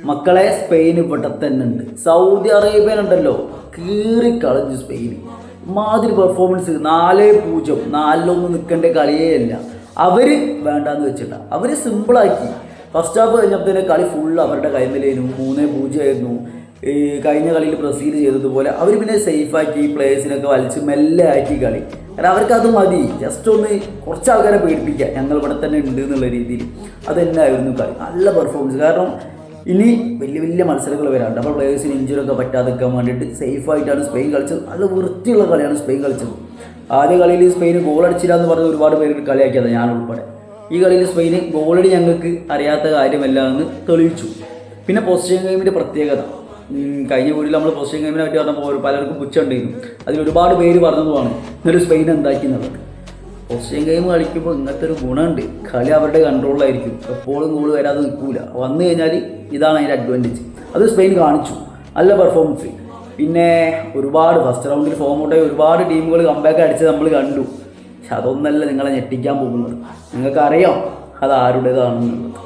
മക്കളെ സ്പെയിൻ ഇവിടെ തന്നെ ഉണ്ട്. സൗദി അറേബ്യൻ ഉണ്ടല്ലോ കീറിക്കളഞ്ഞു സ്പെയിൻ. മാതിരി പെർഫോമൻസ് 4-0 4-1 നിൽക്കേണ്ട കളിയേ അല്ല. അവർ വേണ്ടാന്ന് വെച്ചിട്ട അവർ സിമ്പിളാക്കി. ഫസ്റ്റ് ഹാഫ് കഴിഞ്ഞപ്പോഴത്തേന് കളി ഫുള്ള് അവരുടെ കൈമേലേനും 3-0 ആയിരുന്നു. ഈ കഴിഞ്ഞ കളിയിൽ ബ്രസീൽ ചെയ്തതുപോലെ അവർ പിന്നെ സേഫാക്കി പ്ലേയേഴ്സിനൊക്കെ വലിച്ച് മെല്ലെ ആക്കി കളി. കാരണം അവർക്കത് മതി, ജസ്റ്റ് ഒന്ന് കുറച്ച് ആൾക്കാരെ പേടിപ്പിക്കുക, ഞങ്ങൾ ഇവിടെ തന്നെ ഉണ്ട് എന്നുള്ള രീതിയിൽ. അത് തന്നെയായിരുന്നു കളി. നല്ല പെർഫോമൻസ്. കാരണം ഇനി വലിയ വലിയ മത്സരങ്ങൾ വരാറുണ്ട്. അപ്പോൾ പ്ലേയേഴ്സിന് ഇഞ്ചുറിയൊക്കെ പറ്റാതിരിക്കാൻ വേണ്ടിയിട്ട് സേഫായിട്ടാണ് സ്പെയിൻ കളിച്ചത്. നല്ല വൃത്തിയുള്ള കളിയാണ് സ്പെയിൻ കളിച്ചത്. ആദ്യ കളിയിൽ സ്പെയിൻ ഗോൾ അടിച്ചില്ല എന്ന് പറഞ്ഞ് ഒരുപാട് പേര് കളിയാക്കിയത് ഞാൻ ഉൾപ്പെടെ. ഈ കളിയിൽ സ്പെയിന് ഗോളടി ഞങ്ങൾക്ക് അറിയാത്ത കാര്യമല്ല എന്ന് തെളിയിച്ചു. പിന്നെ പൊസിഷൻ ഗെയിമിൻ്റെ പ്രത്യേകത, കഴിഞ്ഞ വീട്ടിൽ നമ്മൾ പൊസിഷൻ ഗെയിമിനെ പറ്റി പറഞ്ഞപ്പോൾ പലർക്കും പുച്ഛമുണ്ടായിരുന്നു. അതിലൊരുപാട് പേര് പറഞ്ഞതുമാണ് ഇന്നൊരു സ്പെയിൻ എന്താക്കി എന്നുള്ളത്. പൊസിഷൻ ഗെയിം കളിക്കുമ്പോൾ ഇങ്ങനത്തെ ഒരു ഗുണമുണ്ട്, കളി അവരുടെ കൺട്രോളിലായിരിക്കും, എപ്പോഴും ഗോൾ വരാതെ നിൽക്കില്ല. വന്നു കഴിഞ്ഞാൽ ഇതാണ് അതിൻ്റെ അഡ്വാൻറ്റേജ്. അത് സ്പെയിൻ കാണിച്ചു, നല്ല പെർഫോമൻസ്. പിന്നെ ഒരുപാട് ഫസ്റ്റ് റൗണ്ടിൽ ഫോം ഔട്ടായി ഒരുപാട് ടീമുകൾ കംബാക്ക് അടിച്ച് നമ്മൾ കണ്ടു. പക്ഷെ അതൊന്നല്ല നിങ്ങളെ ഞെട്ടിക്കാൻ പോകുന്നത്. നിങ്ങൾക്കറിയാം അത് ആരുടേതാണെന്നുള്ളത്.